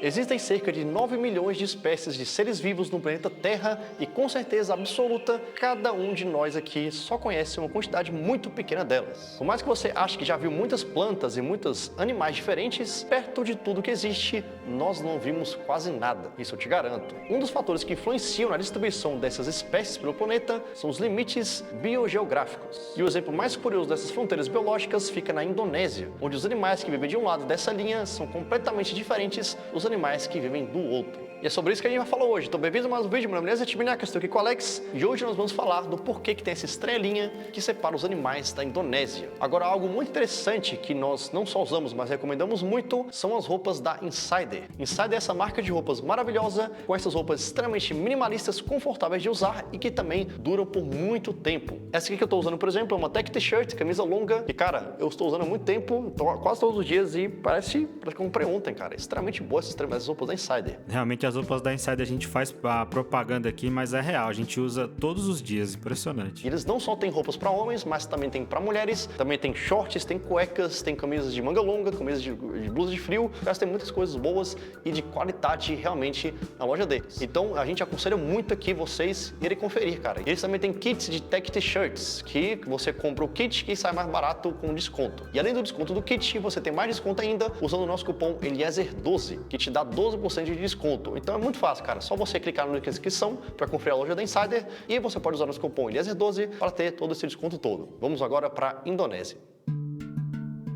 Existem cerca de 9 milhões de espécies de seres vivos no planeta Terra e, com certeza absoluta, cada um de nós aqui só conhece uma quantidade muito pequena delas. Por mais que você ache que já viu muitas plantas e muitos animais diferentes, perto de tudo que existe, nós não vimos quase nada, isso eu te garanto. Um dos fatores que influenciam na distribuição dessas espécies pelo planeta são os limites biogeográficos. E o exemplo mais curioso dessas fronteiras biológicas fica na Indonésia, onde os animais que vivem de um lado dessa linha são completamente diferentes dos animais que vivem do outro. E é sobre isso que a gente vai falar hoje. Então, bem-vindos a mais um vídeo. Meu nome é Tibinac, estou aqui com o Alex e hoje nós vamos falar do porquê que tem essa estrelinha que separa os animais da Indonésia. Agora, algo muito interessante que nós não só usamos, mas recomendamos muito, são as roupas da Insider. Insider é essa marca de roupas maravilhosa, com essas roupas extremamente minimalistas, confortáveis de usar e que também duram por muito tempo. Essa aqui que eu estou usando, por exemplo, é uma tech t-shirt, camisa longa, e cara, eu estou usando há muito tempo, quase todos os dias, e parece que eu comprei ontem, cara. É extremamente boa essas roupas da Insider. Realmente as roupas da Insider a gente faz a propaganda aqui, mas é real, a gente usa todos os dias, impressionante. E eles não só têm roupas para homens, mas também tem para mulheres, também tem shorts, tem cuecas, tem camisas de manga longa, camisas de blusa de frio, elas têm muitas coisas boas e de qualidade realmente na loja deles. Então a gente aconselha muito aqui vocês irem conferir, cara. E eles também têm kits de tech t-shirts, que você compra o kit e sai mais barato com desconto. E além do desconto do kit, você tem mais desconto ainda usando o nosso cupom ELIEZER12, que te dá 12% de desconto. Então é muito fácil, cara. Só você clicar no link na descrição para conferir a loja da Insider e você pode usar nosso cupom ELIEZER12 para ter todo esse desconto todo. Vamos agora para a Indonésia.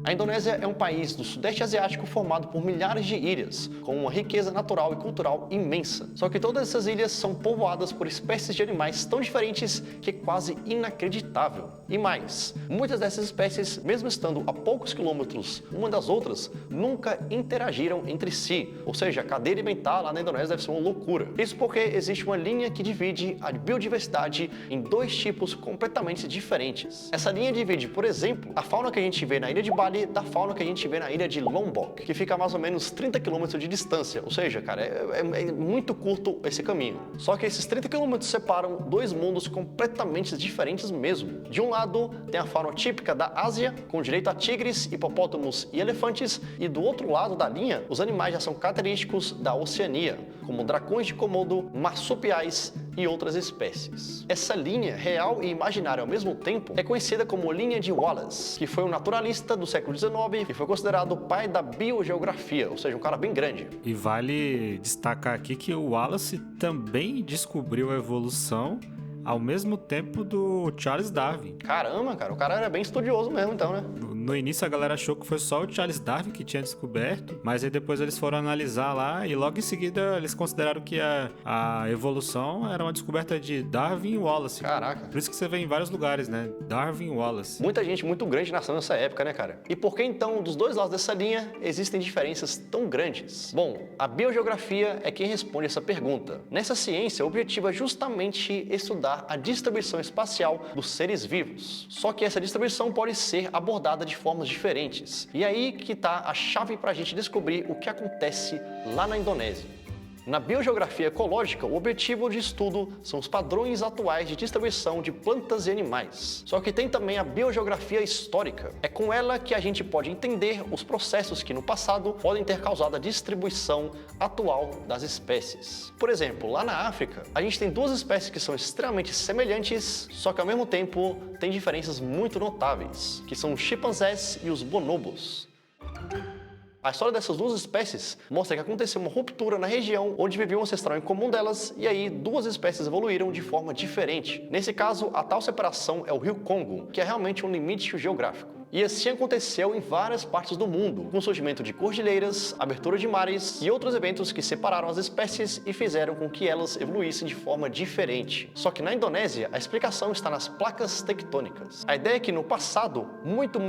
A Indonésia é um país do Sudeste Asiático formado por milhares de ilhas, com uma riqueza natural e cultural imensa. Só que todas essas ilhas são povoadas por espécies de animais tão diferentes que é quase inacreditável. E mais, muitas dessas espécies, mesmo estando a poucos quilômetros uma das outras, nunca interagiram entre si. Ou seja, a cadeia alimentar lá na Indonésia deve ser uma loucura. Isso porque existe uma linha que divide a biodiversidade em dois tipos completamente diferentes. Essa linha divide, por exemplo, a fauna que a gente vê na ilha de Bali da fauna que a gente vê na ilha de Lombok, que fica a mais ou menos 30 km de distância, ou seja, cara, é muito curto esse caminho. Só que esses 30 km separam dois mundos completamente diferentes mesmo. De um lado, tem a fauna típica da Ásia, com direito a tigres, hipopótamos e elefantes, e do outro lado da linha, os animais já são característicos da Oceania, como dragões de Komodo, marsupiais e outras espécies. Essa linha, real e imaginária ao mesmo tempo, é conhecida como linha de Wallace, que foi um naturalista do século XIX e foi considerado o pai da biogeografia, ou seja, um cara bem grande. E vale destacar aqui que o Wallace também descobriu a evolução ao mesmo tempo do Charles Darwin. Caramba, cara, o cara era bem estudioso mesmo então, né? No início a galera achou que foi só o Charles Darwin que tinha descoberto, mas aí depois eles foram analisar lá e logo em seguida eles consideraram que a evolução era uma descoberta de Darwin e Wallace. Caraca. Por isso que você vê em vários lugares, né? Darwin e Wallace. Muita gente muito grande nasceu nessa época, né, cara? E por que então, dos dois lados dessa linha, existem diferenças tão grandes? Bom, a biogeografia é quem responde essa pergunta. Nessa ciência, o objetivo é justamente estudar a distribuição espacial dos seres vivos. Só que essa distribuição pode ser abordada de formas diferentes. E aí que está a chave para a gente descobrir o que acontece lá na Indonésia. Na biogeografia ecológica, o objetivo de estudo são os padrões atuais de distribuição de plantas e animais. Só que tem também a biogeografia histórica. É com ela que a gente pode entender os processos que no passado podem ter causado a distribuição atual das espécies. Por exemplo, lá na África, a gente tem duas espécies que são extremamente semelhantes, só que ao mesmo tempo têm diferenças muito notáveis, que são os chimpanzés e os bonobos. A história dessas duas espécies mostra que aconteceu uma ruptura na região onde vivia um ancestral em comum delas e aí duas espécies evoluíram de forma diferente. Nesse caso, a tal separação é o Rio Congo, que é realmente um limite geográfico. E assim aconteceu em várias partes do mundo, com o surgimento de cordilheiras, abertura de mares e outros eventos que separaram as espécies e fizeram com que elas evoluíssem de forma diferente. Só que na Indonésia, a explicação está nas placas tectônicas. A ideia é que no passado, muito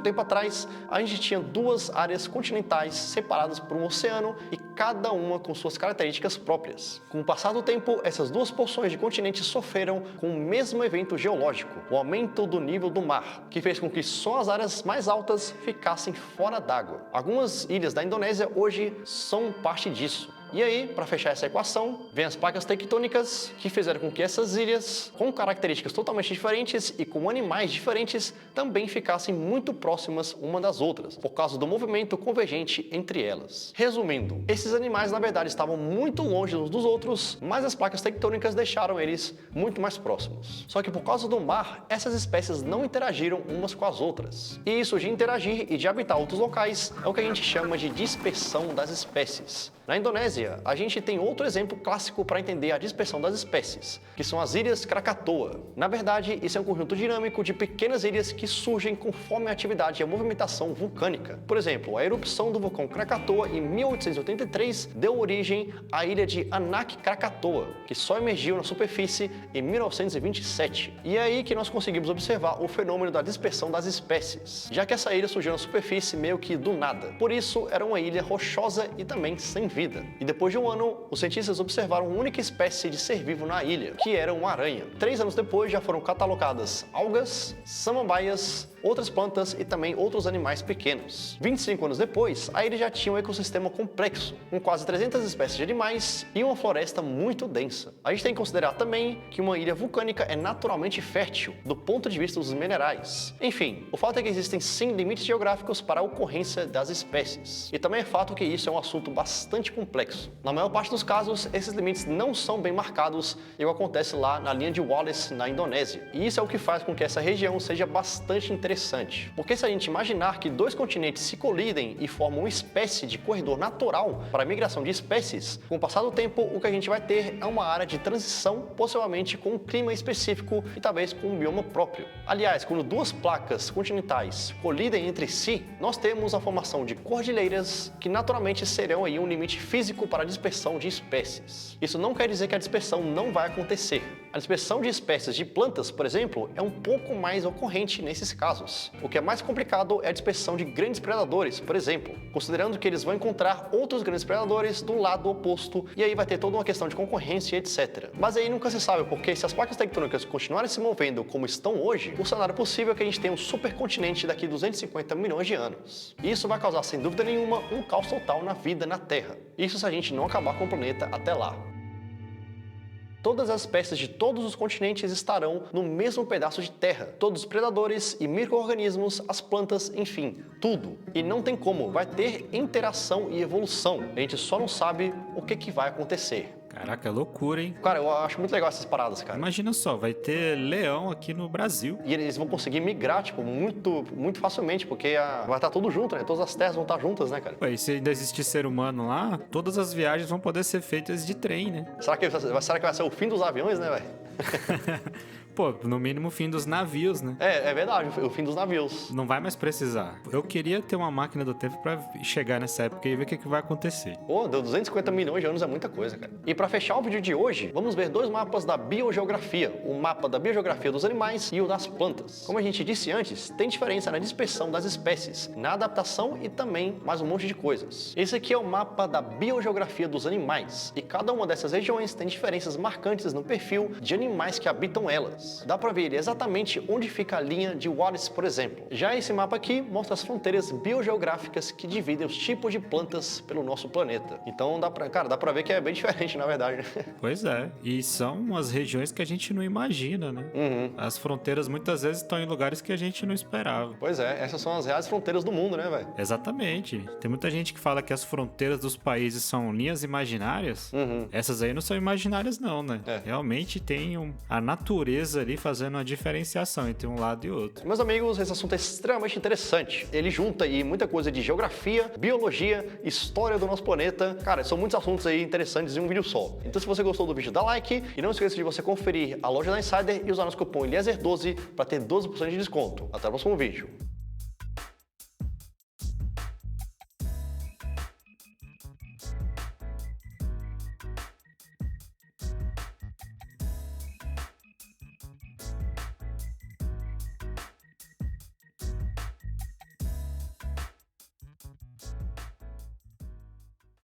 tempo atrás, a gente tinha duas áreas continentais separadas por um oceano e cada uma com suas características próprias. Com o passar do tempo, essas duas porções de continente sofreram com o mesmo evento geológico, o aumento do nível do mar, que fez com que só as áreas mais altas ficassem fora d'água. Algumas ilhas da Indonésia hoje são parte disso. E aí, para fechar essa equação, vem as placas tectônicas que fizeram com que essas ilhas, com características totalmente diferentes e com animais diferentes, também ficassem muito próximas uma das outras, por causa do movimento convergente entre elas. Resumindo, esses animais na verdade estavam muito longe uns dos outros, mas as placas tectônicas deixaram eles muito mais próximos. Só que por causa do mar, essas espécies não interagiram umas com as outras. E isso de interagir e de habitar outros locais é o que a gente chama de dispersão das espécies. Na Indonésia, a gente tem outro exemplo clássico para entender a dispersão das espécies, que são as Ilhas Krakatoa. Na verdade, isso é um conjunto dinâmico de pequenas ilhas que surgem conforme a atividade e a movimentação vulcânica. Por exemplo, a erupção do vulcão Krakatoa em 1883 deu origem à ilha de Anak Krakatoa, que só emergiu na superfície em 1927. E é aí que nós conseguimos observar o fenômeno da dispersão das espécies, já que essa ilha surgiu na superfície meio que do nada. Por isso, era uma ilha rochosa e também sem vida. E depois de um ano, os cientistas observaram uma única espécie de ser vivo na ilha, que era uma aranha. 3 anos depois, já foram catalogadas algas, samambaias, outras plantas e também outros animais pequenos. 25 anos depois, a ilha já tinha um ecossistema complexo, com quase 300 espécies de animais e uma floresta muito densa. A gente tem que considerar também que uma ilha vulcânica é naturalmente fértil, do ponto de vista dos minerais. Enfim, o fato é que existem sim limites geográficos para a ocorrência das espécies. E também é fato que isso é um assunto bastante complexo. Na maior parte dos casos, esses limites não são bem marcados, e o que acontece lá na linha de Wallace, na Indonésia. E isso é o que faz com que essa região seja bastante interessante. Porque se a gente imaginar que 2 continentes se colidem e formam uma espécie de corredor natural para a migração de espécies, com o passar do tempo, o que a gente vai ter é uma área de transição, possivelmente com um clima específico e talvez com um bioma próprio. Aliás, quando 2 placas continentais colidem entre si, nós temos a formação de cordilheiras que naturalmente serão aí um limite físico para a dispersão de espécies. Isso não quer dizer que a dispersão não vai acontecer. A dispersão de espécies de plantas, por exemplo, é um pouco mais ocorrente nesses casos. O que é mais complicado é a dispersão de grandes predadores, por exemplo, considerando que eles vão encontrar outros grandes predadores do lado oposto e aí vai ter toda uma questão de concorrência e etc. Mas aí nunca se sabe, porque se as placas tectônicas continuarem se movendo como estão hoje, o cenário possível é que a gente tenha um supercontinente daqui a 250 milhões de anos. E isso vai causar, sem dúvida nenhuma, um caos total na vida na Terra. Isso se a gente não acabar com o planeta até lá. Todas as espécies de todos os continentes estarão no mesmo pedaço de terra. Todos os predadores e micro-organismos, as plantas, enfim, tudo. E não tem como, vai ter interação e evolução. A gente só não sabe o que vai acontecer. Caraca, loucura, hein? Cara, eu acho muito legal essas paradas, cara. Imagina só, vai ter leão aqui no Brasil. E eles vão conseguir migrar, tipo, muito facilmente, porque vai estar tudo junto, né? Todas as terras vão estar juntas, né, cara? Ué, e se ainda existir ser humano lá, todas as viagens vão poder ser feitas de trem, né? Será que vai ser o fim dos aviões, né, velho? Pô, no mínimo o fim dos navios, né? É verdade, o fim dos navios. Não vai mais precisar. Eu queria ter uma máquina do tempo pra chegar nessa época e ver o que vai acontecer. Pô, deu 250 milhões de anos, é muita coisa, cara. E pra fechar o vídeo de hoje, vamos ver 2 mapas da biogeografia. O mapa da biogeografia dos animais e o das plantas. Como a gente disse antes, tem diferença na dispersão das espécies, na adaptação e também mais um monte de coisas. Esse aqui é o mapa da biogeografia dos animais. E cada uma dessas regiões tem diferenças marcantes no perfil de animais que habitam elas. Dá para ver exatamente onde fica a linha de Wallace, por exemplo. Já esse mapa aqui mostra as fronteiras biogeográficas que dividem os tipos de plantas pelo nosso planeta. Então dá pra ver que é bem diferente, na verdade, né? Pois é, e são as regiões que a gente não imagina, né? Uhum. As fronteiras muitas vezes estão em lugares que a gente não esperava. Pois é, essas são as reais fronteiras do mundo, né, velho? Exatamente. Tem muita gente que fala que as fronteiras dos países são linhas imaginárias. Uhum. Essas aí não são imaginárias não, né? É. Realmente tem a natureza ali fazendo uma diferenciação entre um lado e outro. Meus amigos, esse assunto é extremamente interessante. Ele junta aí muita coisa de geografia, biologia, história do nosso planeta. Cara, são muitos assuntos aí interessantes em um vídeo só. Então se você gostou do vídeo, dá like e não esqueça de você conferir a loja da Insider e usar nosso cupom ELIEZER12 para ter 12% de desconto. Até o próximo vídeo.